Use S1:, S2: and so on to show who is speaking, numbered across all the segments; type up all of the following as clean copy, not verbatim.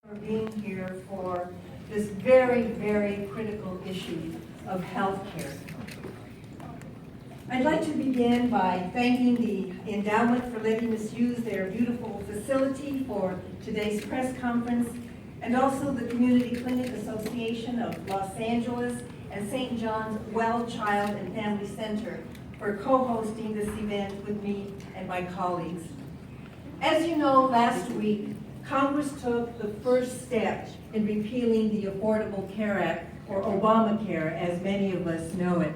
S1: For being here for this very, very critical issue of health care. I'd like to begin by thanking the Endowment for letting us use their beautiful facility for today's press conference, and also the Community Clinic Association of Los Angeles and St. John's Well Child and Family Center for co-hosting this event with me and my colleagues. As you know, last week, Congress took the first step in repealing the Affordable Care Act, or Obamacare, as many of us know it.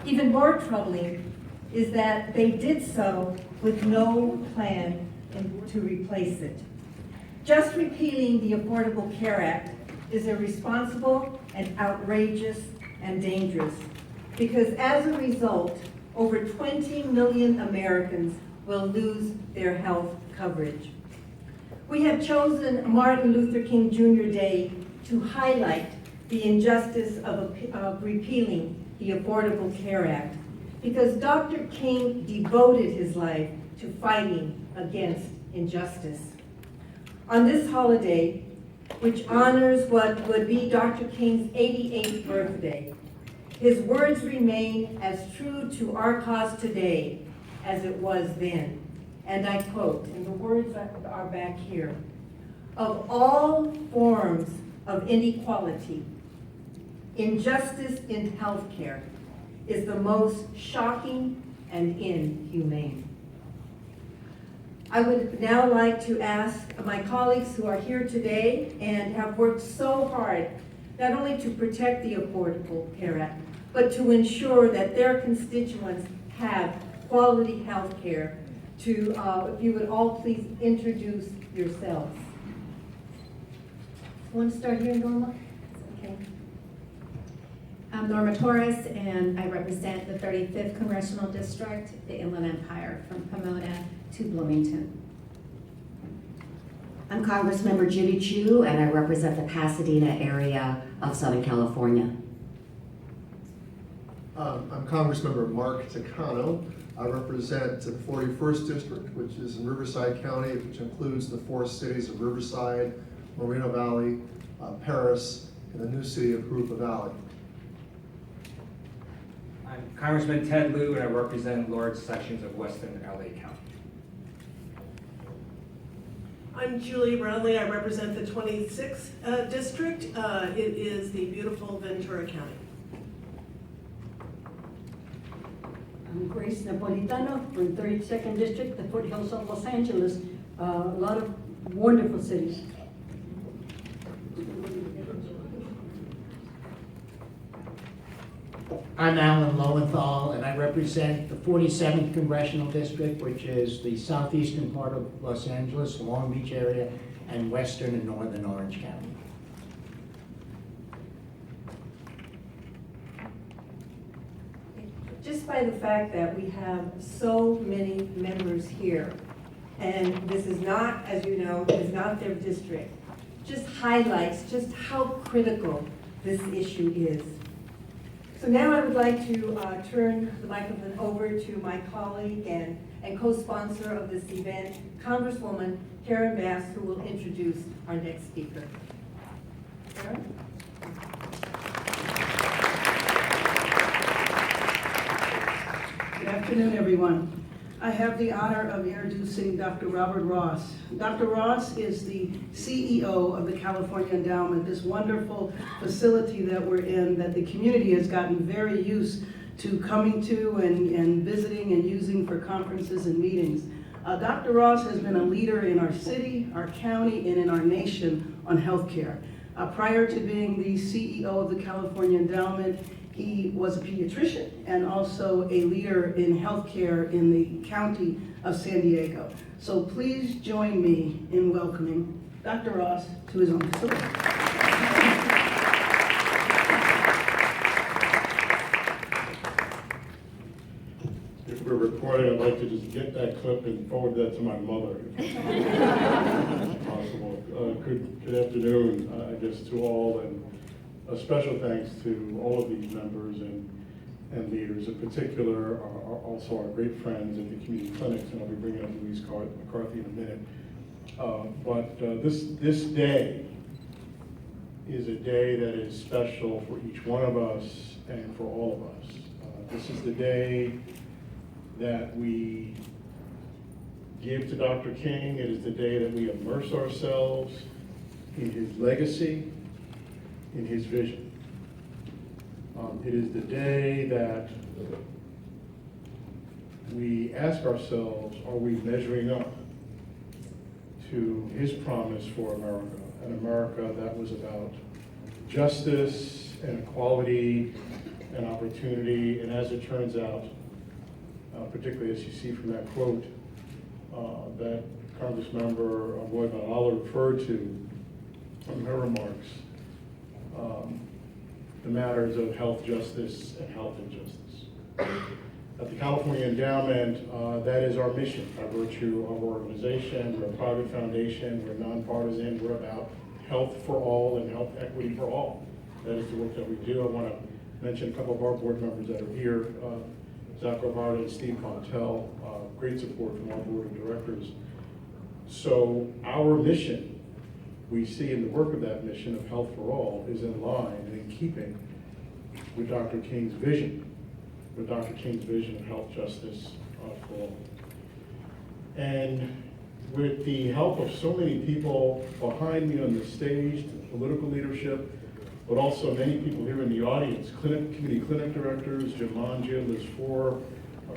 S1: Even more troubling is that they did so with no plan to replace it. Just repealing the Affordable Care Act is irresponsible and outrageous and dangerous, because as a result, over 20 million Americans will lose their health coverage. We have chosen Martin Luther King Jr. Day to highlight the injustice of repealing the Affordable Care Act, because Dr. King devoted his life to fighting against injustice. On this holiday, which honors what would be Dr. King's 88th birthday, his words remain as true to our cause today as it was then. And I quote, and the words are back here: "Of all forms of inequality, injustice in healthcare is the most shocking and inhumane." I would now like to ask my colleagues who are here today and have worked so hard not only to protect the Affordable Care Act, but to ensure that their constituents have quality health care, to, if you would all please introduce yourselves. Want to start here, Norma? Okay.
S2: I'm Norma Torres, and I represent the 35th Congressional District, the Inland Empire, from Pomona to Bloomington.
S3: I'm Congressmember Judy Chu, and I represent the Pasadena area of Southern California.
S4: I'm Congressmember Mark Takano. I represent the 41st District, which is in Riverside County, which includes the four cities of Riverside, Moreno Valley, Paris, and the new city of Jurupa Valley.
S5: I'm Congressman Ted Lieu, and I represent large sections of western LA County.
S6: I'm Julie Brownlee. I represent the 26th District. It is the beautiful Ventura County.
S7: I'm Grace Napolitano from 32nd District, the foothills of Los Angeles. A lot of wonderful cities.
S8: I'm Alan Lowenthal, and I represent the 47th Congressional District, which is the southeastern part of Los Angeles, the Long Beach area, and western and northern Orange County.
S1: Just by the fact that we have so many members here, and this is not, as you know, is not their district, just highlights just how critical this issue is. So now I would like to turn the microphone over to my colleague and co-sponsor of this event, Congresswoman Karen Bass, who will introduce our next speaker. Karen?
S9: Good afternoon, everyone. I have the honor of introducing Dr. Robert Ross. Dr. Ross is the CEO of the California Endowment, this wonderful facility that we're in, that the community has gotten very used to coming to and visiting and using for conferences and meetings. Dr. Ross has been a leader in our city, our county, and in our nation on healthcare. Prior to being the CEO of the California Endowment, he was a pediatrician and also a leader in healthcare in the county of San Diego. So please join me in welcoming Dr. Ross to his own facility.
S10: If we're recording, I'd like to just get that clip and forward that to my mother, if possible. Good afternoon, I guess, to all, and a special thanks to all of these members and leaders. In particular, also our great friends at the community clinics, and I'll be bringing up Louise McCarthy in a minute. But this day is a day that is special for each one of us and for all of us. This is the day that we give to Dr. King. It is the day that we immerse ourselves in his legacy, in his vision. It is the day that we ask ourselves, are we measuring up to his promise for America, an America that was about justice and equality and opportunity, and as it turns out, particularly as you see from that quote that Congressmember Roy Van Aller referred to in her remarks, the matters of health justice and health injustice. At the California Endowment, that is our mission by virtue of our organization. We're a private foundation, we're nonpartisan, we're about health for all and health equity for all. That is the work that we do. I want to mention a couple of our board members that are here, Zach Rivard and Steve Pontel, great support from our board of directors. So our mission, we see in the work of that mission of health for all, is in line and in keeping with Dr. King's vision, of health justice for all. And with the help of so many people behind me on the stage, the political leadership, but also many people here in the audience, community clinic directors, Jim Mangia, Liz Four,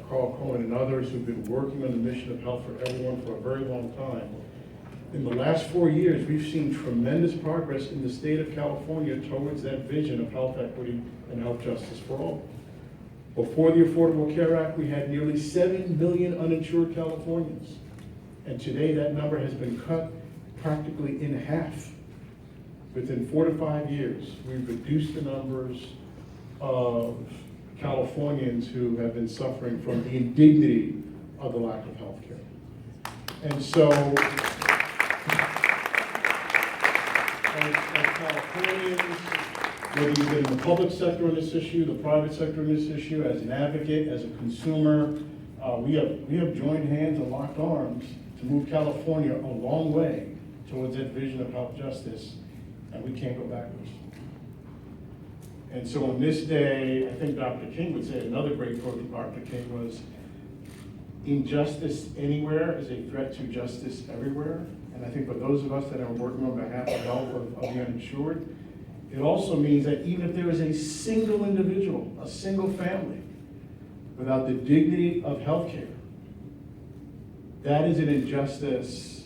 S10: Carl Cohen, and others who've been working on the mission of health for everyone for a very long time. In the last 4 years, we've seen tremendous progress in the state of California towards that vision of health equity and health justice for all. Before the Affordable Care Act, we had nearly 7 million uninsured Californians. And today that number has been cut practically in half. Within 4 to 5 years, we've reduced the numbers of Californians who have been suffering from the indignity of the lack of health care. And so, as Californians, whether you've been in the public sector on this issue, the private sector on this issue, as an advocate, as a consumer, we have joined hands and locked arms to move California a long way towards that vision of health justice, and we can't go backwards. And so on this day, I think Dr. King would say, another great quote of Dr. King was, injustice anywhere is a threat to justice everywhere. And I think for those of us that are working on behalf of health of the uninsured, it also means that even if there is a single individual, a single family, without the dignity of health care, that is an injustice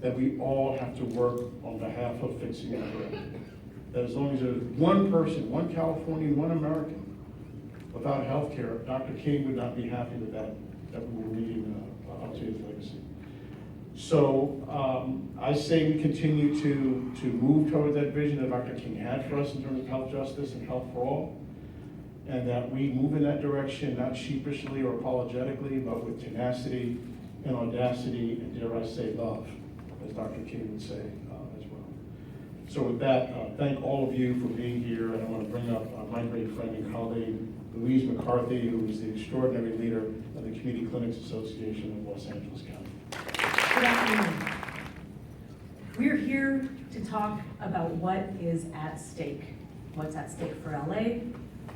S10: that we all have to work on behalf of fixing and correcting. That as long as there's one person, one Californian, one American, without health care, Dr. King would not be happy with that we were leading up to his legacy. So I say we continue to move toward that vision that Dr. King had for us in terms of health justice and health for all, and that we move in that direction, not sheepishly or apologetically, but with tenacity and audacity, and dare I say love, as Dr. King would say as well. So with that, thank all of you for being here, and I want to bring up my great friend and colleague, Louise McCarthy, who is the extraordinary leader of the Community Clinics Association of Los Angeles County.
S11: Good afternoon. We're here to talk about what is at stake. What's at stake for LA,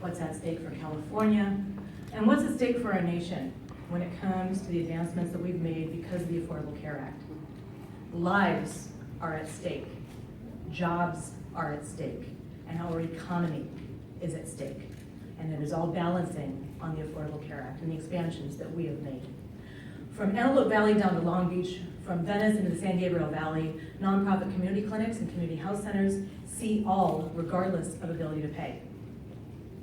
S11: what's at stake for California, and what's at stake for our nation when it comes to the advancements that we've made because of the Affordable Care Act. Lives are at stake, jobs are at stake, and our economy is at stake. And it is all balancing on the Affordable Care Act and the expansions that we have made. From Antelope Valley down to Long Beach, from Venice into the San Gabriel Valley, nonprofit community clinics and community health centers see all regardless of ability to pay.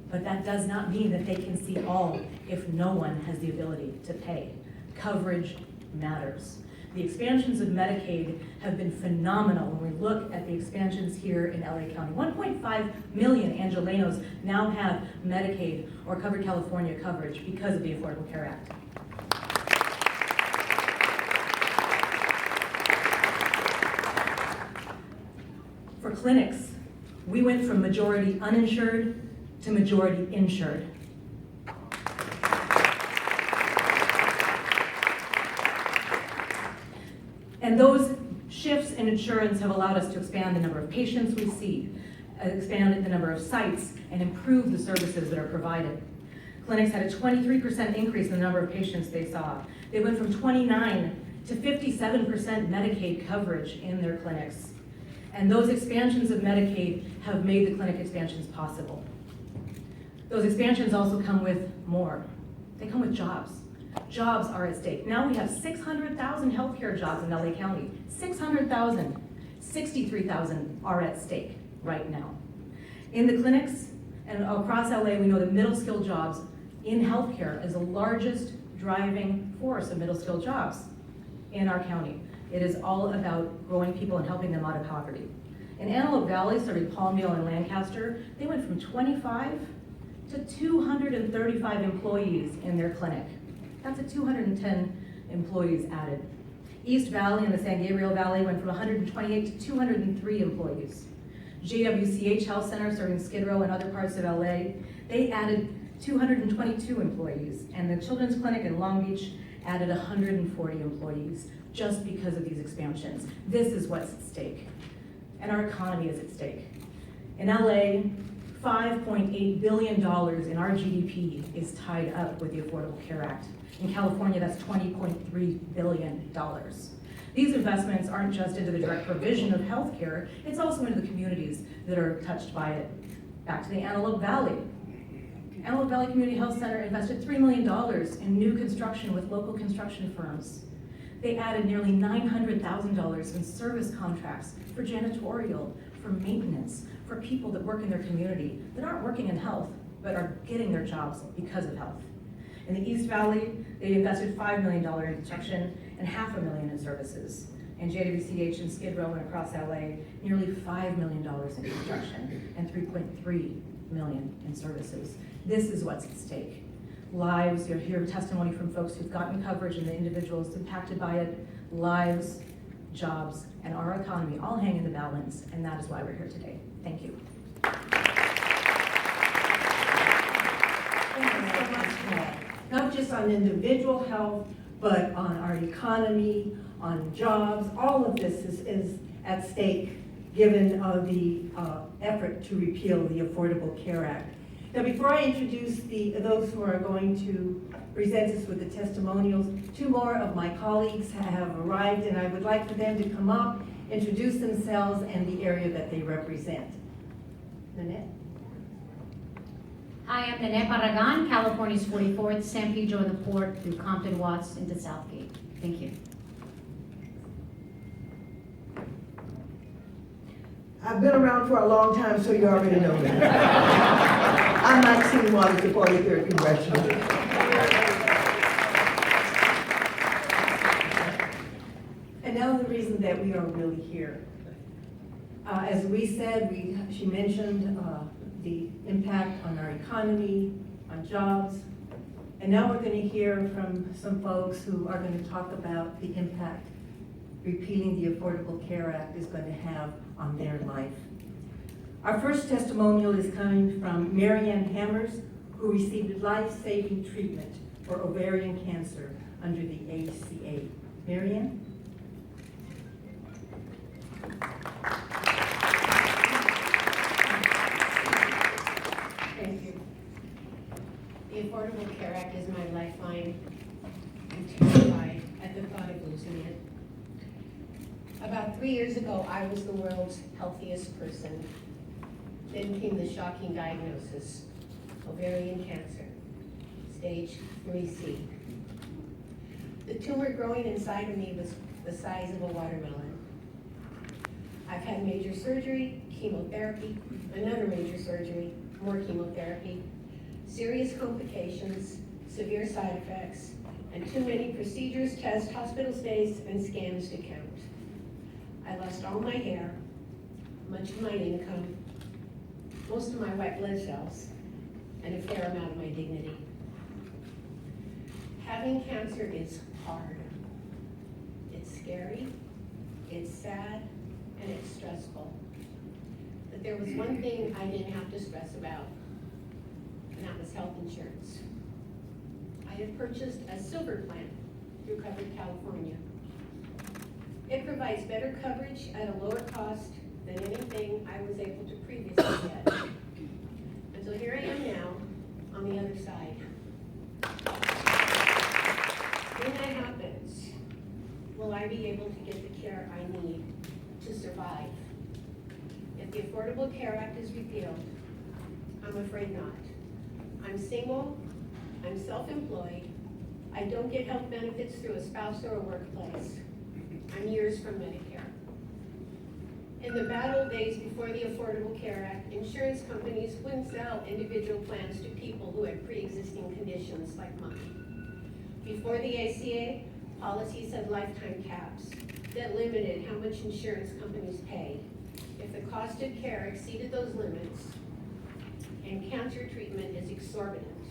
S11: But that does not mean that they can see all if no one has the ability to pay. Coverage matters. The expansions of Medicaid have been phenomenal when we look at the expansions here in LA County. 1.5 million Angelenos now have Medicaid or Covered California coverage because of the Affordable Care Act. For clinics, we went from majority uninsured to majority insured. And And those shifts in insurance have allowed us to expand the number of patients we see, expand the number of sites, and improve the services that are provided. Clinics had a 23% increase in the number of patients they saw. They went from 29 to 57% Medicaid coverage in their clinics. And those expansions of Medicaid have made the clinic expansions possible. Those expansions also come with more. They come with jobs. Jobs are at stake. Now we have 600,000 healthcare jobs in LA County. 600,000. 63,000 are at stake right now. In the clinics and across LA, we know that middle skill jobs in healthcare is the largest driving force of middle skill jobs in our county. It is all about growing people and helping them out of poverty. In Antelope Valley, serving Palmdale and Lancaster, they went from 25 to 235 employees in their clinic. That's a 210 employees added. East Valley and the San Gabriel Valley went from 128 to 203 employees. JWCH Health Center, serving Skid Row and other parts of LA, they added 222 employees, and the Children's Clinic in Long Beach added 140 employees just because of these expansions. This is what's at stake, and our economy is at stake. In LA, $5.8 billion in our GDP is tied up with the Affordable Care Act. In California, that's $20.3 billion. These investments aren't just into the direct provision of health care, it's also into the communities that are touched by it. Back to the Antelope Valley. Antelope Valley Community Health Center invested $3 million in new construction with local construction firms. They added nearly $900,000 in service contracts for janitorial, for maintenance, for people that work in their community that aren't working in health, but are getting their jobs because of health. In the East Valley, they invested $5 million in construction and $500,000 in services. In JWCH and Skid Row and across LA, nearly $5 million in construction and $3.3 million in services. This is what's at stake. Lives, you'll hear testimony from folks who've gotten coverage and the individuals impacted by it. Lives, jobs, and our economy all hang in the balance, and that is why we're here today. Thank you.
S1: Thank you so much, Pat. Not just on individual health, but on our economy, on jobs. All of this is at stake given the effort to repeal the Affordable Care Act. Now, before I introduce those who are going to present us with the testimonials, two more of my colleagues have arrived, and I would like for them to come up, introduce themselves and the area that they represent. Nanette?
S12: Hi, I'm Nanette Barragan, California's 44th, San Pedro in the Port through Compton Watts into Southgate. Thank you.
S13: I've been around for a long time, so you already know me. I'm Maxine Waters, the 43rd Congressional.
S1: And now the reason that we are really here. As we said, she mentioned the impact on our economy, on jobs, and now we're going to hear from some folks who are going to talk about the impact repealing the Affordable Care Act is going to have on their life. Our first testimonial is coming from Marianne Hammers, who received life-saving treatment for ovarian cancer under the ACA. Marianne?
S14: Thank you. The Affordable Care Act is my lifeline. I'm terrified at the thought of losing it. About 3 years ago, I was the world's healthiest person. Then came the shocking diagnosis, ovarian cancer, stage 3C. The tumor growing inside of me was the size of a watermelon. I've had major surgery, chemotherapy, another major surgery, more chemotherapy, serious complications, severe side effects, and too many procedures, tests, hospital stays, and scans to count. I lost all my hair, much of my income, most of my white blood cells, and a fair amount of my dignity. Having cancer is hard. It's scary, it's sad, and it's stressful. But there was one thing I didn't have to stress about, and that was health insurance. I had purchased a silver plan through Covered California. It provides better coverage at a lower cost than anything I was able to previously get. And so here I am now, on the other side. When that happens, will I be able to get the care I need to survive? If the Affordable Care Act is repealed, I'm afraid not. I'm single, I'm self-employed, I don't get health benefits through a spouse or a workplace. I'm years from Medicare. In the bad old days before the Affordable Care Act, insurance companies wouldn't sell individual plans to people who had pre-existing conditions like mine. Before the ACA, policies had lifetime caps that limited how much insurance companies paid. If the cost of care exceeded those limits, and cancer treatment is exorbitant,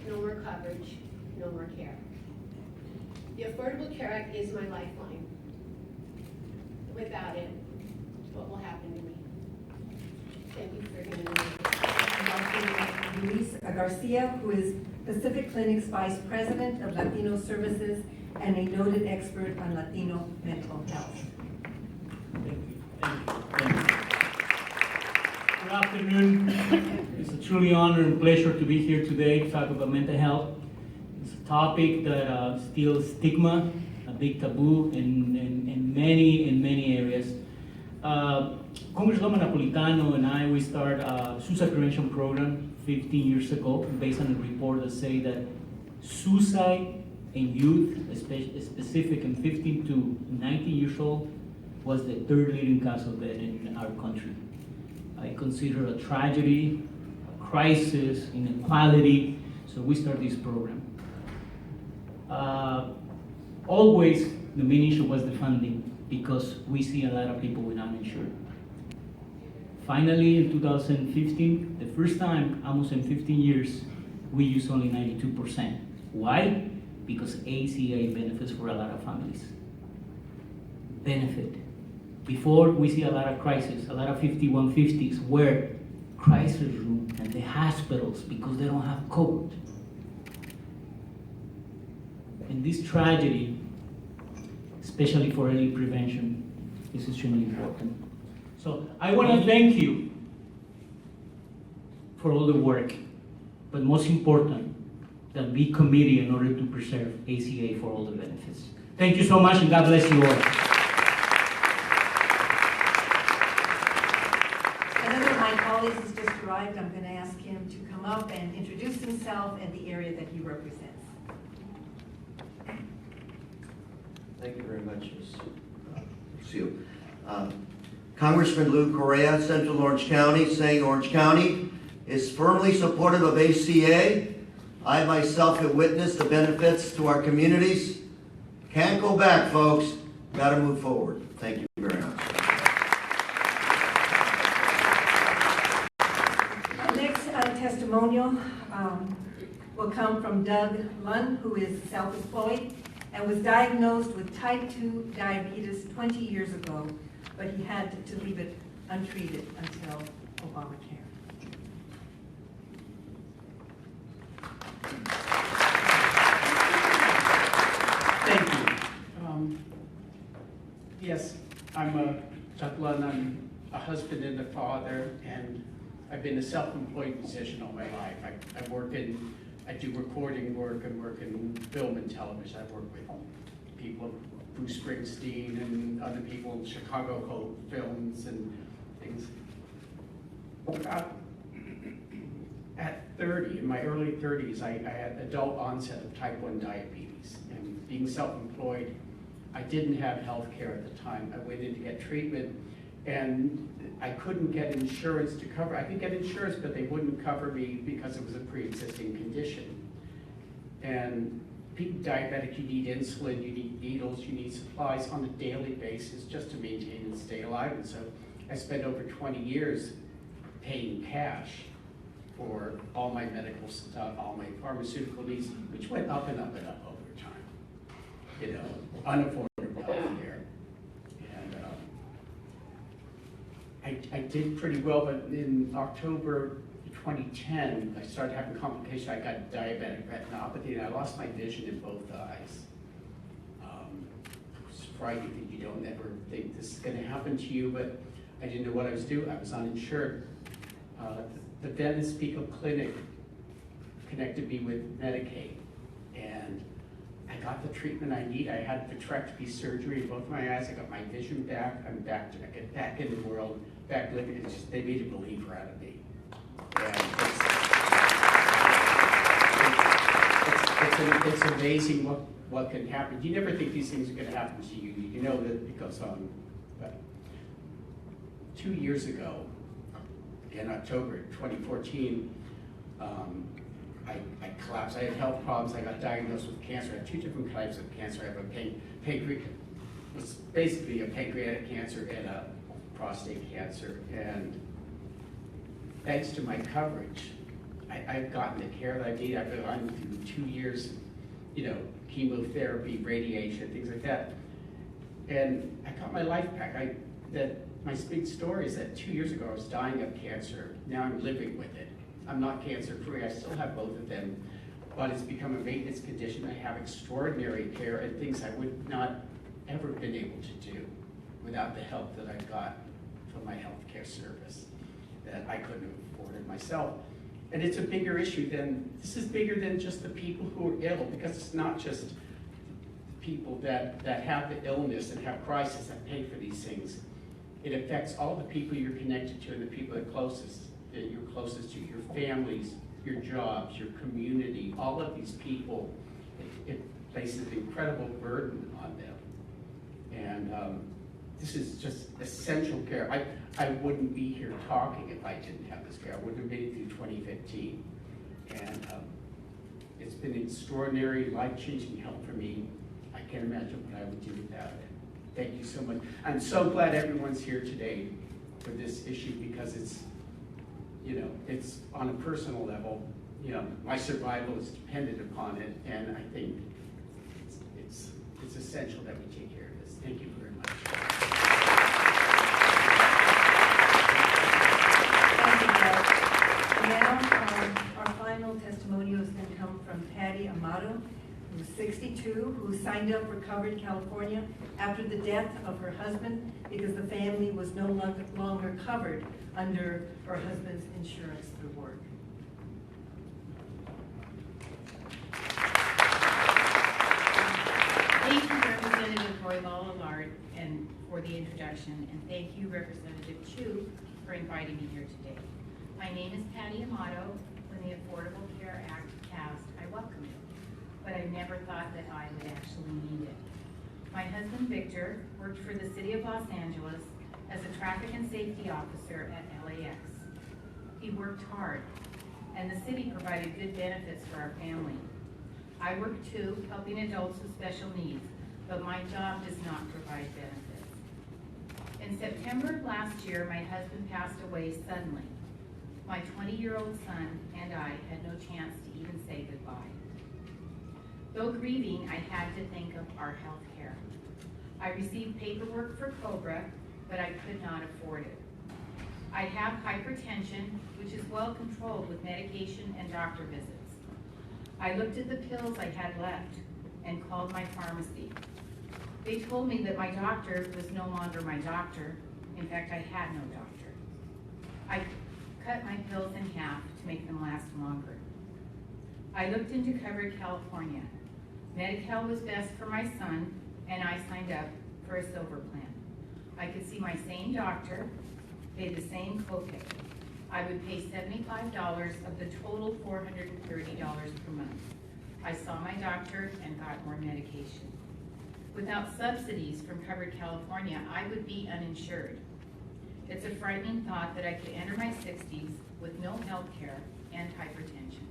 S14: no more coverage, no more care. The Affordable Care Act is my lifeline. Without it, what will happen to me? Thank you for hearing me.
S1: Dr. Luis Garcia, who is Pacific Clinic's Vice President of Latino Services and a noted expert on Latino mental health.
S15: Good afternoon. It's a truly honor and pleasure to be here today to talk about mental health. It's a topic that still stigma, a big taboo in many areas. Congresswoman Napolitano and I, we started a suicide prevention program 15 years ago based on a report that say that suicide in youth, specific in 15 to 19 years old, was the third leading cause of death in our country. I consider a tragedy, a crisis, inequality, so we started this program. Always the main issue was the funding, because we see a lot of people with uninsured. Finally, in 2015, the first time almost in 15 years, we used only 92%. Why? Because ACA benefits for a lot of families. Benefit. Before, we see a lot of crises, a lot of 5150s where crisis room and the hospitals, because they don't have code. And this tragedy, especially for early prevention, is extremely important. So I want to thank you for all the work, but most important, that be committed in order to preserve ACA for all the benefits. Thank you so much, and God bless you all.
S1: Another of my colleagues has just arrived. I'm going to ask him to come up and introduce himself and the area that he represents.
S16: Thank you very much, Ms. Lucille. Congressman Lou Correa, Central Orange County, saying Orange County is firmly supportive of ACA. I myself have witnessed the benefits to our communities. Can't go back, folks. Got to move forward. Thank you very much.
S1: Our next testimonial will come from Doug Lund, who is self-employed and was diagnosed with type 2 diabetes 20 years ago, but he had to leave it untreated until Obamacare.
S17: Thank you. Yes, I'm Chuck Lund. I'm a husband and a father, and I've been a self-employed musician all my life. I do recording work and work in film and television. I work with people, Bruce Springsteen and other people in Chicago Code films and things. At 30, in my early 30s, I had adult onset of type 1 diabetes. And being self-employed, I didn't have health care at the time. I went in to get treatment, and I couldn't get insurance to cover. I could get insurance, but they wouldn't cover me because it was a pre-existing condition. And being diabetic, you need insulin, you need needles, you need supplies on a daily basis just to maintain and stay alive. And so I spent over 20 years paying cash for all my medical stuff, all my pharmaceutical needs, which went up and up and up over time. You know, unaffordable health care. And I did pretty well, but in October 2010, I started having complications. I got diabetic retinopathy, and I lost my vision in both eyes. frightening. You don't ever think this is going to happen to you, but I didn't know what I was doing. I was uninsured. The Venice Fecal Clinic connected me with Medicaid, and I got the treatment I need. I had vitrectomy surgery in both my eyes. I got my vision back. I'm back to get back in the world, back living. It's just, they made a believer out of me. And it's amazing what can happen. You never think these things are going to happen to you. You know that it goes on. But 2 years ago, in October 2014, I collapsed. I had health problems. I got diagnosed with cancer. I had 2 different types of cancer. I have a was basically a pancreatic cancer and a prostate cancer. And thanks to my coverage, I've gotten the care that I need. I've gone through 2 years, chemotherapy, radiation, things like that. And I got my life back. My big story is that 2 years ago I was dying of cancer. Now I'm living with it. I'm not cancer free. I still have both of them, but it's become a maintenance condition. I have extraordinary care and things I would not ever been able to do without the help that I got from my healthcare service that I couldn't have afforded myself. And it's a bigger issue this is bigger than just the people who are ill, because it's not just the people that have the illness and have crisis that pay for these things. It affects all the people you're connected to and the people that you're closest to, your families, your jobs, your community, all of these people. It places an incredible burden on them. And this is just essential care. I wouldn't be here talking if I didn't have this care. I wouldn't have made it through 2015. And it's been extraordinary, life-changing help for me. I can't imagine what I would do without it. Thank you so much. I'm so glad everyone's here today for this issue, because it's on a personal level. My survival is dependent upon it, and I think it's essential that we take care of this. Thank you very much.
S1: Thank you, Doug. Now, our final testimonial is going to come from Patty Amato, who's 62, who signed up for Covered California after the death of her husband because the family was no longer covered under her husband's insurance through work.
S18: Thank you, Representative Roy Allard, and for the introduction, and thank you, Representative Chu, for inviting me here today. My name is Patty Amato. When the Affordable Care Act passed, I welcomed it, but I never thought that I would actually need it. My husband, Victor, worked for the City of Los Angeles as a traffic and safety officer at LAX. He worked hard, and the city provided good benefits for our family. I work too, helping adults with special needs, but my job does not provide benefits. In September of last year, my husband passed away suddenly. My 20-year-old son and I had no chance to even say goodbye. Though grieving, I had to think of our health care. I received paperwork for COBRA, but I could not afford it. I have hypertension, which is well controlled with medication and doctor visits. I looked at the pills I had left and called my pharmacy. They told me that my doctor was no longer my doctor. In fact, I had no doctor. I cut my pills in half to make them last longer. I looked into Covered California. Medi-Cal was best for my son, and I signed up for a silver plan. I could see my same doctor, pay the same copay. I would pay $75 of the total $430 per month. I saw my doctor and got more medication. Without subsidies from Covered California, I would be uninsured. It's a frightening thought that I could enter my 60s with no health care and hypertension.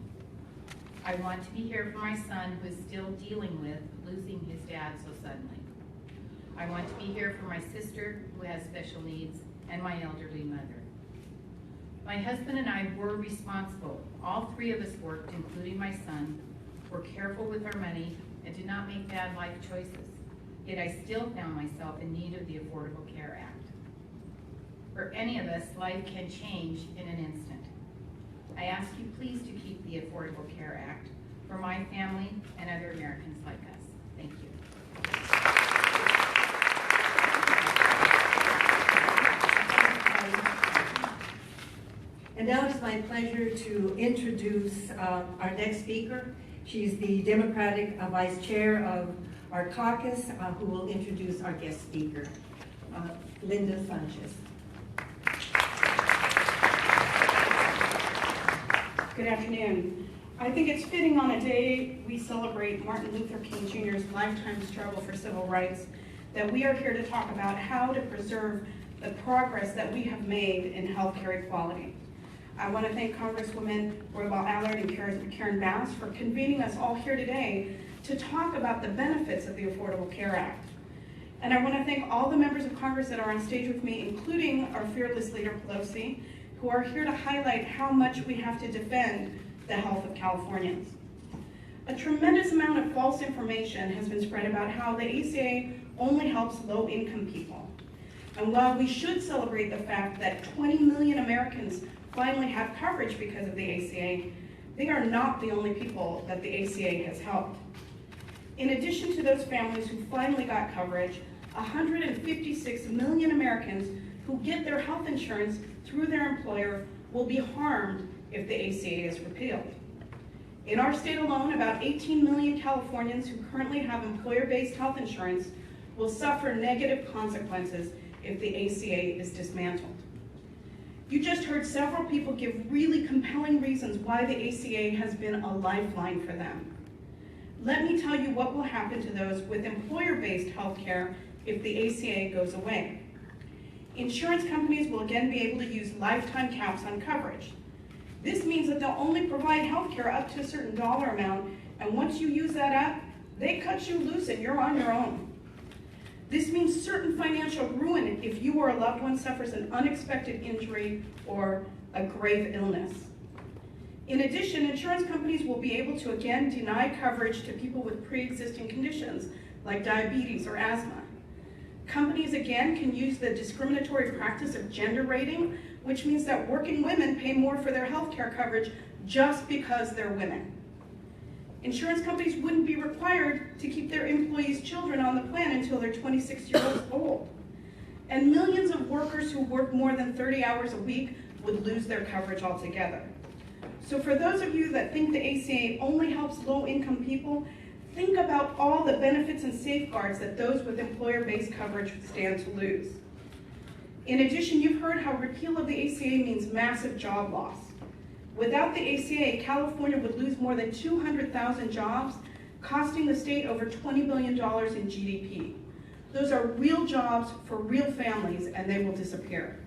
S18: I want to be here for my son who is still dealing with losing his dad so suddenly. I want to be here for my sister who has special needs and my elderly mother. My husband and I were responsible. All 3 of us worked, including my son, were careful with our money, and did not make bad life choices. Yet I still found myself in need of the Affordable Care Act. For any of us, life can change in an instant. I ask you please to keep the Affordable Care Act for my family and other Americans like us. Thank you.
S1: And now it's my pleasure to introduce our next speaker. She's the Democratic Vice Chair of our caucus, who will introduce our guest speaker, Linda Sanchez.
S19: Good afternoon. I think it's fitting on a day we celebrate Martin Luther King Jr.'s lifetime struggle for civil rights that we are here to talk about how to preserve the progress that we have made in healthcare equality. I want to thank Congresswomen Roybal Allard and Karen Bass for convening us all here today to talk about the benefits of the Affordable Care Act. And I want to thank all the members of Congress that are on stage with me, including our fearless leader Pelosi, who are here to highlight how much we have to defend the health of Californians. A tremendous amount of false information has been spread about how the ACA only helps low-income people. And while we should celebrate the fact that 20 million Americans finally have coverage because of the ACA, they are not the only people that the ACA has helped. In addition to those families who finally got coverage, 156 million Americans who get their health insurance through their employer will be harmed if the ACA is repealed. In our state alone, about 18 million Californians who currently have employer-based health insurance will suffer negative consequences if the ACA is dismantled. You just heard several people give really compelling reasons why the ACA has been a lifeline for them. Let me tell you what will happen to those with employer-based health care if the ACA goes away. Insurance companies will again be able to use lifetime caps on coverage. This means that they'll only provide health care up to a certain dollar amount, and once you use that up, they cut you loose and you're on your own. This means certain financial ruin if you or a loved one suffers an unexpected injury or a grave illness. In addition, insurance companies will be able to again deny coverage to people with pre-existing conditions like diabetes or asthma. Companies again can use the discriminatory practice of gender rating, which means that working women pay more for their health care coverage just because they're women. Insurance companies wouldn't be required to keep their employees' children on the plan until they're 26 years old. And millions of workers who work more than 30 hours a week would lose their coverage altogether. So for those of you that think the ACA only helps low-income people, think about all the benefits and safeguards that those with employer-based coverage stand to lose. In addition, you've heard how repeal of the ACA means massive job loss. Without the ACA, California would lose more than 200,000 jobs, costing the state over $20 billion in GDP. Those are real jobs for real families, and they will disappear.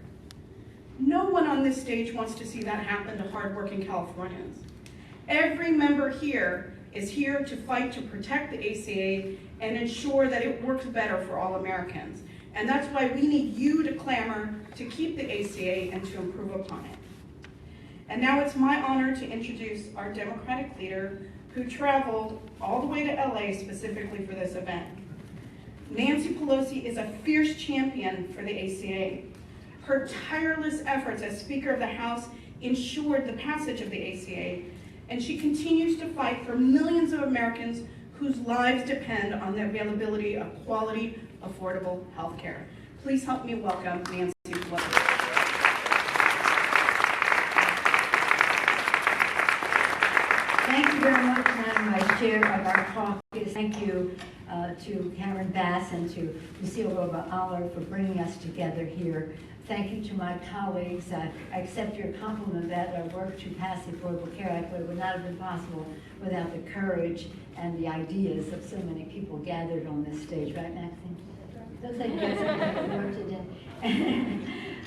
S19: No one on this stage wants to see that happen to hardworking Californians. Every member here is here to fight to protect the ACA and ensure that it works better for all Americans. And that's why we need you to clamor to keep the ACA and to improve upon it. And now it's my honor to introduce our Democratic leader who traveled all the way to LA specifically for this event. Nancy Pelosi is a fierce champion for the ACA. Her tireless efforts as Speaker of the House ensured the passage of the ACA, and she continues to fight for millions of Americans whose lives depend on the availability of quality, affordable health care. Please help me welcome Nancy Pelosi.
S20: Thank you very much, Madam Vice Chair of our caucus. Thank you to Karen Bass and to Lucille Roba-Aller for bringing us together here. Thank you to my colleagues. I accept your compliment that our work to pass the Affordable Care Act would not have been possible without the courage and the ideas of so many people gathered on this stage. Right, Maxine? Those ideas work today.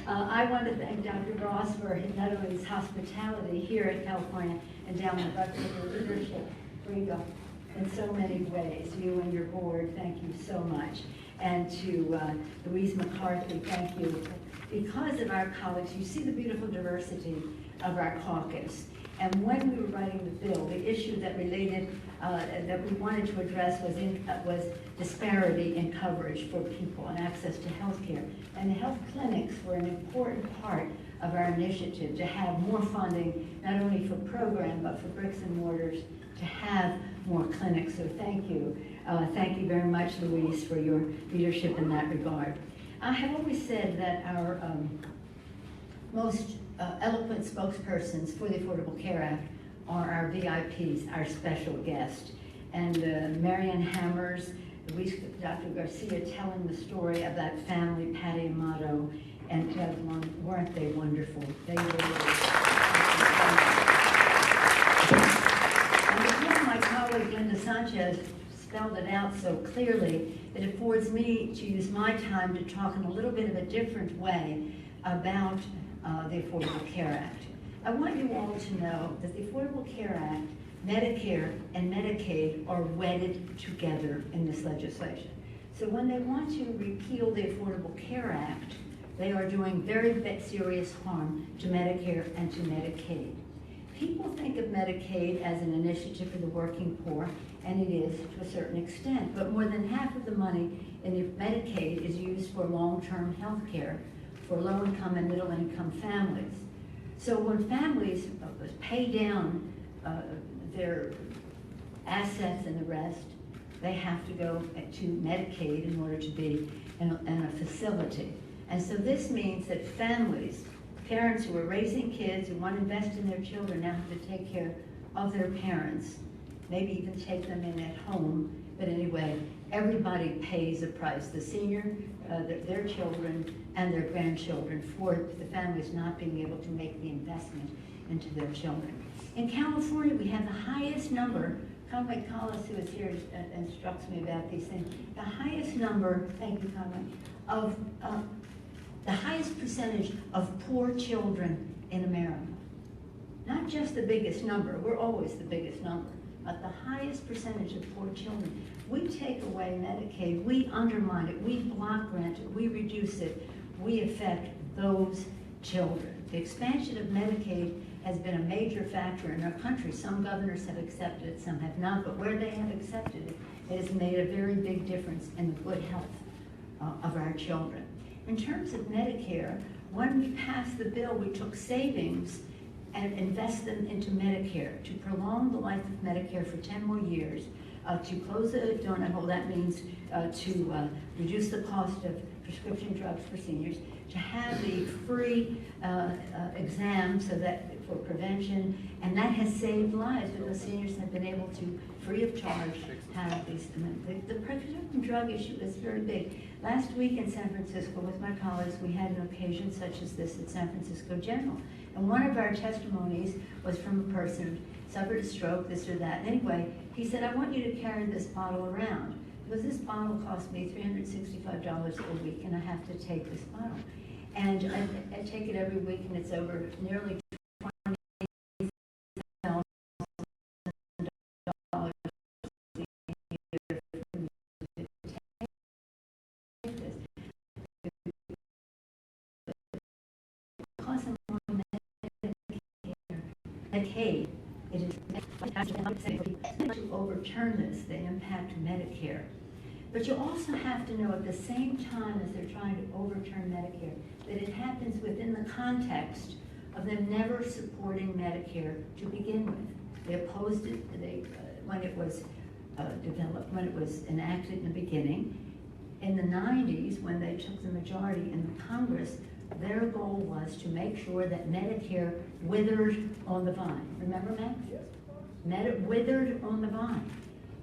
S20: I want to thank Dr. Ross for not only his hospitality here at California Endowment, but for your leadership, Rigo, in so many ways. You and your board, thank you so much. And to Louise McCarthy, thank you. Because of our colleagues, you see the beautiful diversity of our caucus. And when we were writing the bill, the issue that related, that we wanted to address was disparity in coverage for people and access to health care. And the health clinics were an important part of our initiative to have more funding, not only for program, but for bricks and mortars, to have more clinics. So thank you. Thank you very much, Louise, for your leadership in that regard. I have always said that our most eloquent spokespersons for the Affordable Care Act are our VIPs, our special guest. And Marianne Hammers, Dr. Garcia telling the story of that family, Patty Amato and Ted Long, weren't they wonderful? They really were. And because my colleague Linda Sanchez spelled it out so clearly, it affords me to use my time to talk in a little bit of a different way about the Affordable Care Act. I want you all to know that the Affordable Care Act, Medicare and Medicaid are wedded together in this legislation. So when they want to repeal the Affordable Care Act, they are doing very serious harm to Medicare and to Medicaid. People think of Medicaid as an initiative for the working poor, and it is to a certain extent, but more than half of the money in the Medicaid is used for long-term health care for low-income and middle-income families. So when families pay down their assets and the rest, they have to go to Medicaid in order to be in a facility. And so this means that families, parents who are raising kids, who want to invest in their children, now have to take care of their parents, maybe even take them in at home. But anyway, everybody pays a price. The senior, their children, and their grandchildren for the families not being able to make the investment into their children. In California, we have the highest number, Conway Collis, who is here, instructs me about these things, the highest number, thank you, Conway, of the highest percentage of poor children in America. Not just the biggest number, we're always the biggest number, but the highest percentage of poor children. We take away Medicaid, we undermine it, we block grant it, we reduce it, we affect those children. The expansion of Medicaid has been a major factor in our country. Some governors have accepted it, some have not, but where they have accepted it, it has made a very big difference in the good health of our children. In terms of Medicare, when we passed the bill, we took savings and invest them into Medicare to prolong the life of Medicare for 10 more years, to close the donut hole. That means to reduce the cost of prescription drugs for seniors, to have the free exam so that for prevention, and that has saved lives because seniors have been able to, free of charge, have these. The prescription drug issue is very big. Last week in San Francisco with my colleagues, we had an occasion such as this at San Francisco General. And one of our testimonies was from a person who suffered a stroke, this or that. Anyway, he said, I want you to carry this bottle around because this bottle cost me $365 a week and I have to take this bottle. And I take it every week and it's over nearly $20,000 a year for me to take this. Because I'm on Medicaid, it is to overturn this, they impact Medicare. But you also have to know at the same time as they're trying to overturn Medicare, that it happens within the context of them never supporting Medicare to begin with. They opposed it when it was developed, when it was enacted in the beginning. In the 90s, when they took the majority in the Congress, their goal was to make sure that Medicare withered on the vine. Remember, Max? Yes. Withered on the vine.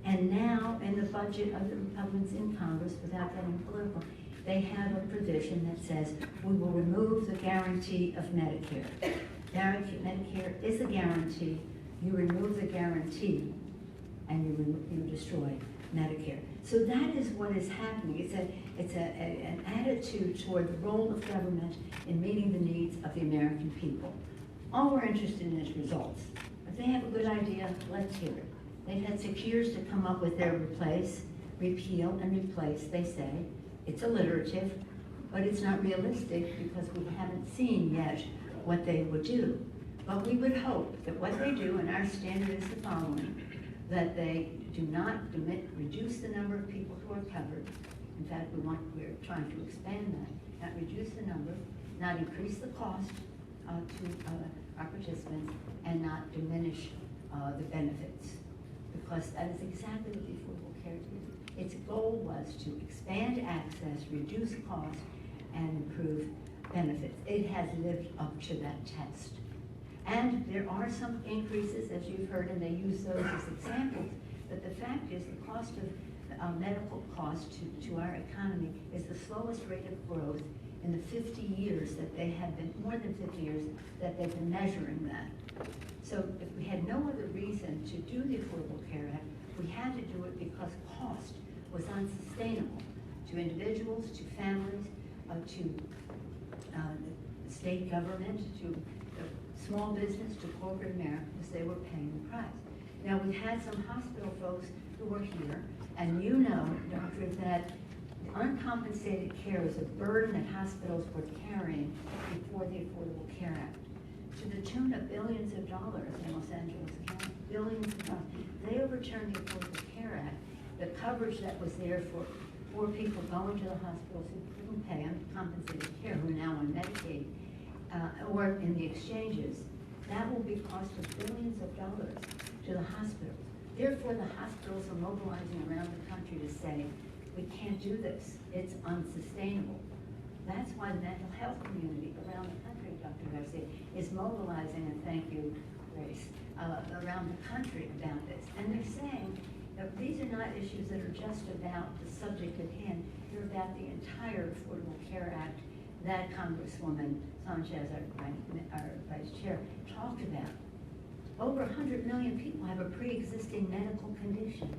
S20: And now, in the budget of the Republicans in Congress, without getting political, they have a provision that says we will remove the guarantee of Medicare. Medicare is a guarantee. You remove the guarantee, and you destroy Medicare. So that is what is happening. It's an attitude toward the role of government in meeting the needs of the American people. All we're interested in is results. If they have a good idea, let's hear it. They've had 6 years to come up with their repeal and replace, they say. It's alliterative, but it's not realistic because we haven't seen yet what they would do. But we would hope that what they do, and our standard is the following, that they do not reduce the number of people who are covered. In fact, we're trying to expand that, not reduce the number, not increase the cost to our participants, and not diminish the benefits. Because that is exactly what the Affordable Care did. Its goal was to expand access, reduce cost, and improve benefits. It has lived up to that test. And there are some increases, as you've heard, and they use those as examples. But the fact is, the cost of medical cost to our economy is the slowest rate of growth in the 50 years that they have been, more than 50 years, that they've been measuring that. So if we had no other reason to do the Affordable Care Act, we had to do it because cost was unsustainable to individuals, to families, to the state government, to small business, to corporate America, because they were paying the price. Now, we've had some hospital folks who were here, and you know, doctors, that uncompensated care is a burden that hospitals were carrying before the Affordable Care Act, to the tune of billions of dollars in Los Angeles County, billions of dollars. They overturned the Affordable Care Act. The coverage that was there for people going to the hospitals who couldn't pay uncompensated care, who are now on Medicaid, or in the exchanges, that will be cost of billions of dollars to the hospitals. Therefore, the hospitals are mobilizing around the country to say, we can't do this. It's unsustainable. That's why the mental health community around the country, Dr. Garcia, is mobilizing, and thank you, Grace, around the country about this. And they're saying that these are not issues that are just about the subject at hand. They're about the entire Affordable Care Act that Congresswoman Sanchez, our Vice Chair, talked about. Over 100 million people have a pre-existing medical condition.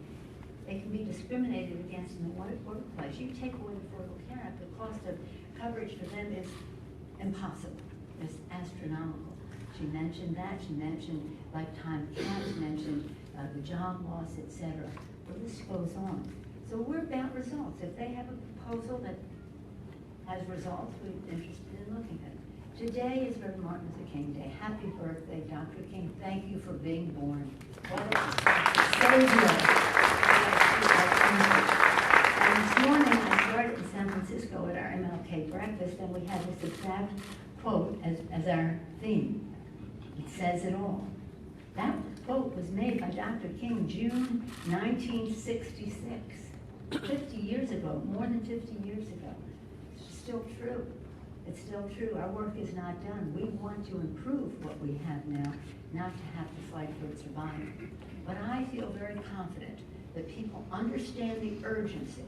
S20: They can be discriminated against in the workplace. You take away the Affordable Care Act, the cost of coverage for them is impossible. It's astronomical. She mentioned that. She mentioned lifetime cap. She mentioned the job loss, etc. The list goes on. So we're about results. If they have a proposal that has results, we're interested in looking at it. Today is Reverend Martin Luther King Day. Happy birthday, Dr. King. Thank you for being born. What a savior. And this morning, I started in San Francisco at our MLK breakfast, and we had this exact quote as our theme. It says it all. That quote was made by Dr. King June 1966, 50 years ago, more than 50 years ago. It's still true. It's still true. Our work is not done. We want to improve what we have now, not to have to fight for its survival. But I feel very confident that people understand the urgency.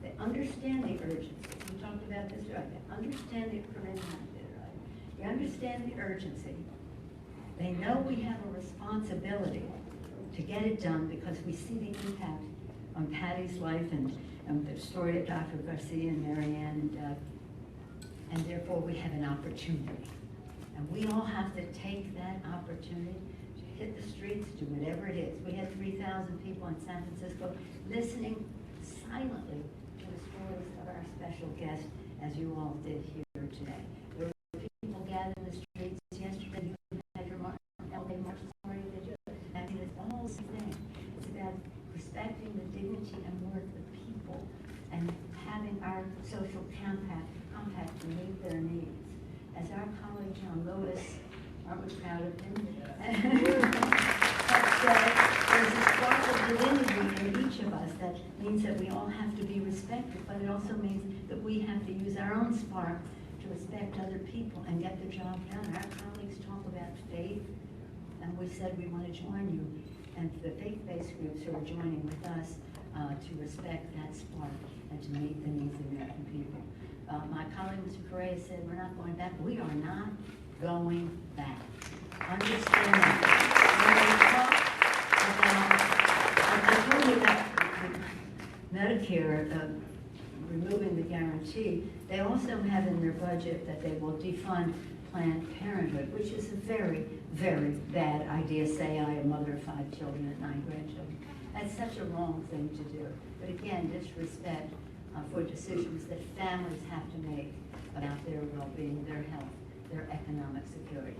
S20: They understand the urgency. We talked about this, right? They understand the right? They understand the urgency. They know we have a responsibility to get it done because we see the impact on Patty's life and the story of Dr. Garcia and Marianne and Doug. And therefore we have an opportunity. And we all have to take that opportunity to hit the streets, do whatever it is. We had 3,000 people in San Francisco listening silently to the stories of our special guest, as you all did here today. There were people gathered in the streets yesterday. You had your March, sorry to do it. I mean, it's all the same. It's about respecting the dignity and worth of people and having our social compact to meet their needs. As our colleague John Lewis, aren't we proud of him? There's a spark of divinity in each of us that means that we all have to be respected, but it also means that we have to use our own spark to respect other people and get the job done. Our colleagues talk about faith, and we said we want to join you, and the faith-based groups who are joining with us to respect that spark and to meet the needs of the American people. My colleague, Mr. Correa, said we're not going back. We are not going back. Understand that. When they talk about, I told you about Medicare removing the guarantee, they also have in their budget that they will defund Planned Parenthood, which is a very, very bad idea. Say I, a mother of 5 children and 9 grandchildren. That's such a wrong thing to do. But again, disrespect for decisions that families have to make about their well-being, their health, their economic security.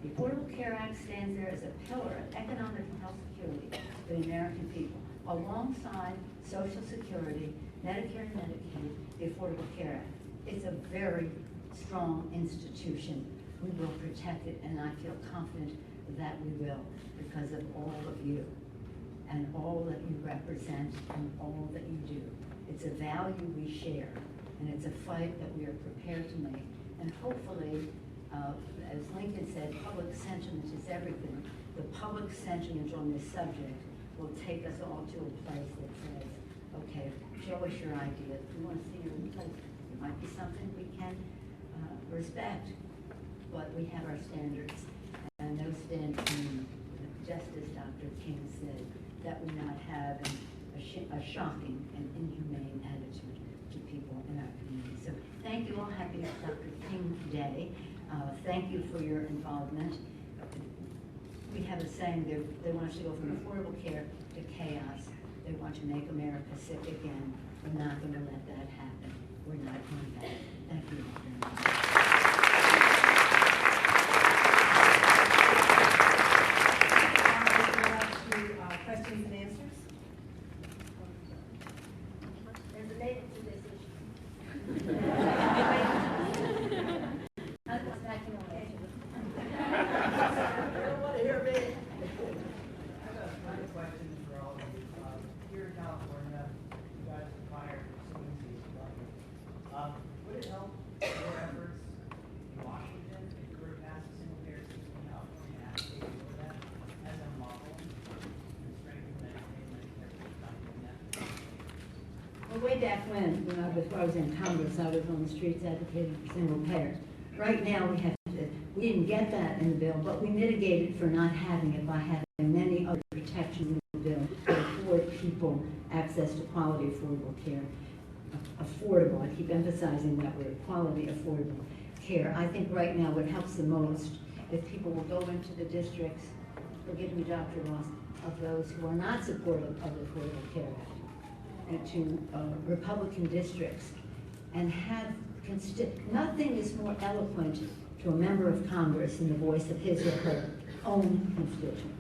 S20: The Affordable Care Act stands there as a pillar of economic and health security for the American people, alongside Social Security, Medicare and Medicaid, the Affordable Care Act. It's a very strong institution. We will protect it, and I feel confident that we will because of all of you and all that you represent and all that you do. It's a value we share, and it's a fight that we are prepared to make And hopefully, as Lincoln said, public sentiment is everything. The public sentiment on this subject will take us all to a place that says, okay, show us your ideas. We want to see your place. It might be something we can respect, but we have our standards. And those standards mean, just as Dr. King said, that we not have a shocking and inhumane attitude to people in our community. So thank you all. Happy Dr. King Day. Thank you for your involvement. We have a saying, they want us to go from affordable care to chaos. They want to make America sick again. We're not going to let that happen. We're not doing that. Thank you very much.
S1: Questions and answers?
S20: They're related to this issue.
S21: Question for all of you. Here in California, you guys are fired for swing season. Would it help your efforts in Washington if you were to pass a single payer system in California and advocate for that as a model and strengthen Medicare for that?
S20: Well, way back when I was in Congress, I was on the streets advocating for single payer. Right now, we didn't get that in the bill, but we mitigated for not having it by having many other protections in the bill that afford people access to quality, affordable care. Affordable, I keep emphasizing that word, quality, affordable care. I think right now what helps the most is people will go into the districts, forgive me, Dr. Ross, of those who are not supportive of the Affordable Care Act, and to Republican districts, and have nothing is more eloquent to a member of Congress than the voice of his or her own constituents.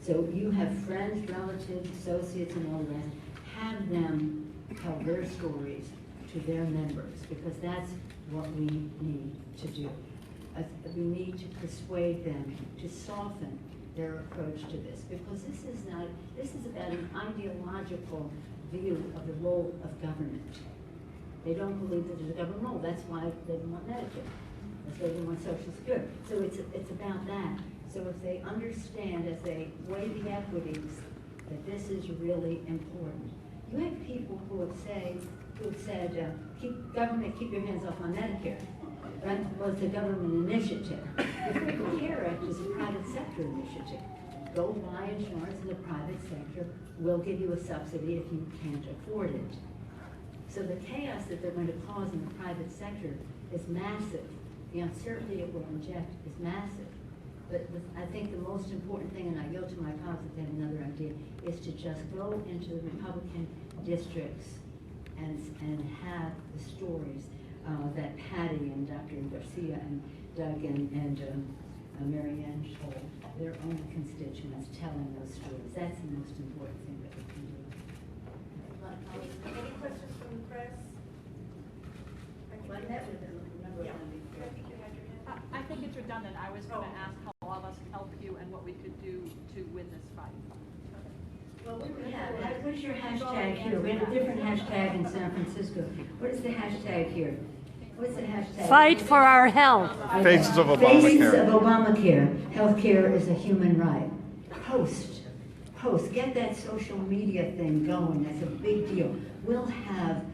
S20: So you have friends, relatives, associates, and all the rest. Have them tell their stories to their members, because that's what we need to do. We need to persuade them to soften their approach to this, because this is about an ideological view of the role of government. They don't believe that there's a government role. That's why they don't want Medicare. That's why they want Social Security. So it's about that. So if they understand, as they weigh the equities, that this is really important. You have people who have said, keep your hands off on Medicare. Right? Well, it's a government initiative. The Affordable Care Act is a private sector initiative. Go buy insurance in the private sector. We'll give you a subsidy if you can't afford it. So the chaos that they're going to cause in the private sector is massive. The uncertainty it will inject is massive. But I think the most important thing, and I yield to my colleagues if they have another idea, is to just go into the Republican districts and have the stories that Patty and Dr. Garcia and Doug and Marianne told their own constituents, telling those stories. That's the most important thing that we can do.
S1: Any questions from the press?
S22: I think it's redundant. I was going to ask how all of us help you and what we could do to win this fight.
S20: Well, what is your hashtag here? We have a different hashtag in San Francisco. What is the hashtag here? What's the hashtag?
S23: Fight for our health.
S24: Faces of Obamacare.
S20: Faces of Obamacare. Healthcare is a human right. Post. Get that social media thing going. That's a big deal. We'll have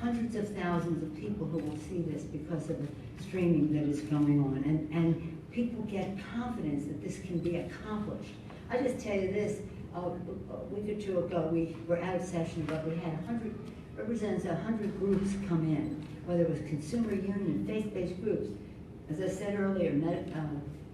S20: hundreds of thousands of people who will see this because of the streaming that is going on. And people get confidence that this can be accomplished. I just tell you this, a week or two ago, we were out of session, but we had 100 groups come in, whether it was consumer union, faith-based groups. As I said earlier,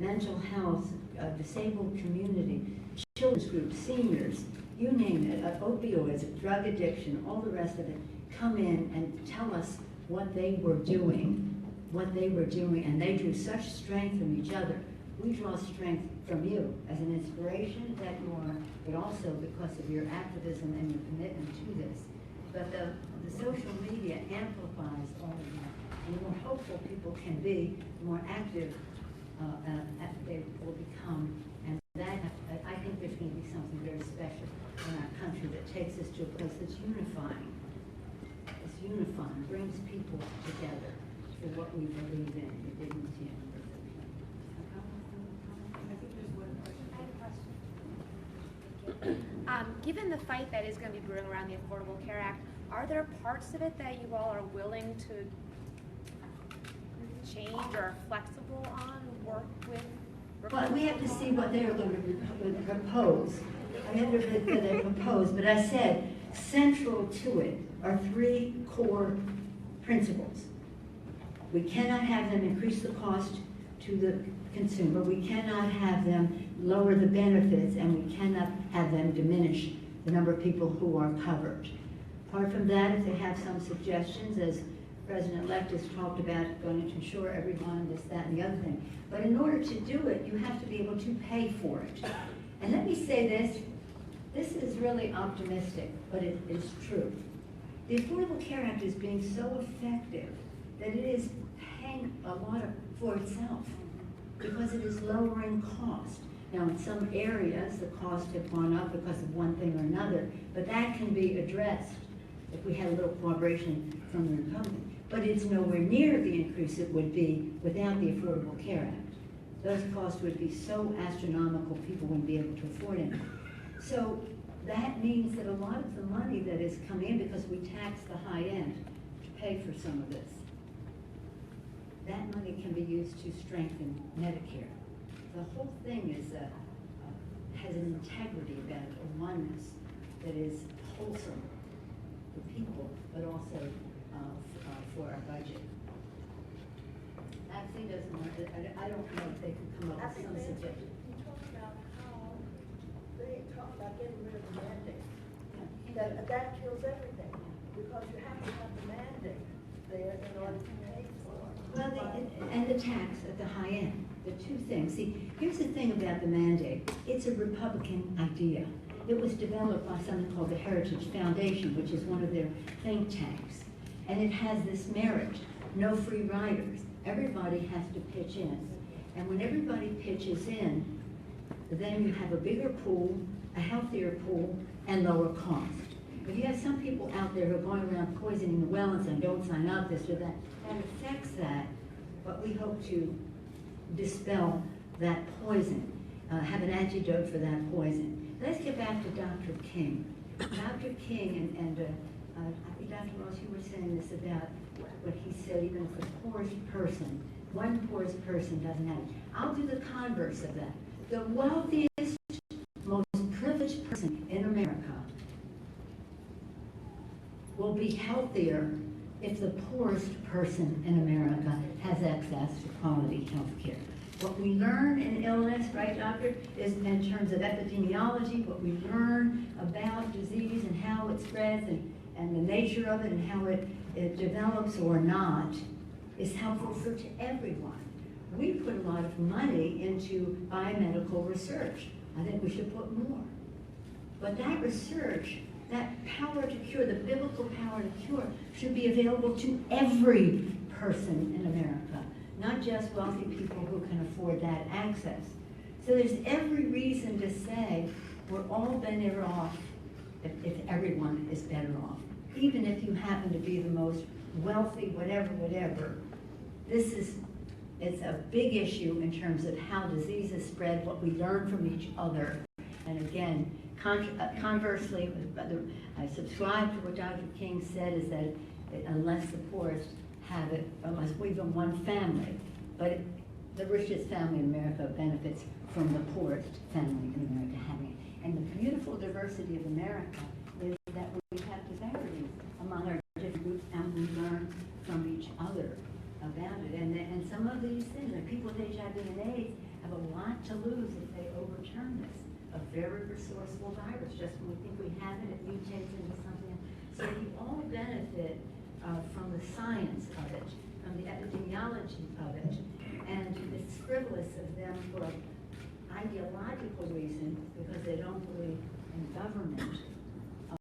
S20: mental health, disabled community, children's groups, seniors, you name it, opioids, drug addiction, all the rest of it, come in and tell us what they were doing, and they drew such strength from each other. We draw strength from you as an inspiration that you are, but also because of your activism and your commitment to this. But the social media amplifies all of that. And the more hopeful people can be, the more active they will become. And that, I think there's going to be something very special in our country that takes us to a place that's unifying. It's unifying, brings people together. for what we believe in. It didn't,
S2: Given the fight that is going to be brewing around the Affordable Care Act, are there parts of it that you all are willing to change or are flexible on, work with?
S20: Well, we have to see what they're going to propose. I mean, what they propose, but I said central to it are three core principles. We cannot have them increase the cost to the consumer. We cannot have them lower the benefits, and we cannot have them diminish the number of people who are covered. Apart from that, if they have some suggestions, as President-elect has talked about, going to insure everyone, this, that, and the other thing. But in order to do it, you have to be able to pay for it. And let me say this is really optimistic, but it is true. The Affordable Care Act is being so effective that it is paying a lot for itself because it is lowering cost. Now, in some areas, the costs have gone up because of one thing or another, but that can be addressed if we had a little cooperation from the Republicans. But it's nowhere near the increase it would be without the Affordable Care Act. Those costs would be so astronomical, people wouldn't be able to afford it. So that means that a lot of the money that is coming in, because we tax the high end to pay for some of this, that money can be used to strengthen Medicare. The whole thing is has an integrity about it, a oneness that is wholesome for people, but also for our budget. ACA doesn't want it. I don't know if they could come up with some suggestion.
S13: You talk about how they talk about getting rid of the mandate. That kills everything, because you have to have the mandate there in order to pay for it.
S20: Well, and the tax at the high end, the two things. See, here's the thing about the mandate. It's a Republican idea. It was developed by something called the Heritage Foundation, which is one of their think tanks. And it has this merit, no free riders. Everybody has to pitch in. And when everybody pitches in, then you have a bigger pool, a healthier pool, and lower cost. If you have some people out there who are going around poisoning the well and saying, don't sign up, this or that, that affects that. But we hope to dispel that poison, have an antidote for that poison. Let's get back to Dr. King. Dr. King and I think Dr. Ross, you were saying this about what he said, even if the poorest person, one poorest person doesn't have it. I'll do the converse of that. The wealthiest, most privileged person in America will be healthier if the poorest person in America has access to quality health care. What we learn in illness, right, doctor, is in terms of epidemiology, what we learn about disease and how it spreads and the nature of it and how it develops or not is helpful to everyone. We put a lot of money into biomedical research. I think we should put more. But that research, that power to cure, the biblical power to cure, should be available to every person in America, not just wealthy people who can afford that access. So there's every reason to say we're all better off if everyone is better off. Even if you happen to be the most wealthy, whatever. It's a big issue in terms of how diseases spread, what we learn from each other. And again, conversely, I subscribe to what Dr. King said, is that unless the poorest have it, unless we even one family, but the richest family in America benefits from the poorest family in America having it. And the beautiful diversity of America is that we have disparities among our different groups, and we learn from each other about it. And some of these things, like people with HIV and AIDS have a lot to lose if they overturn this. A very resourceful virus. Just when we think we have it, it mutates into something else. So we all benefit from the science of it, from the epidemiology of it, and it's frivolous of them for ideological reasons because they don't believe in government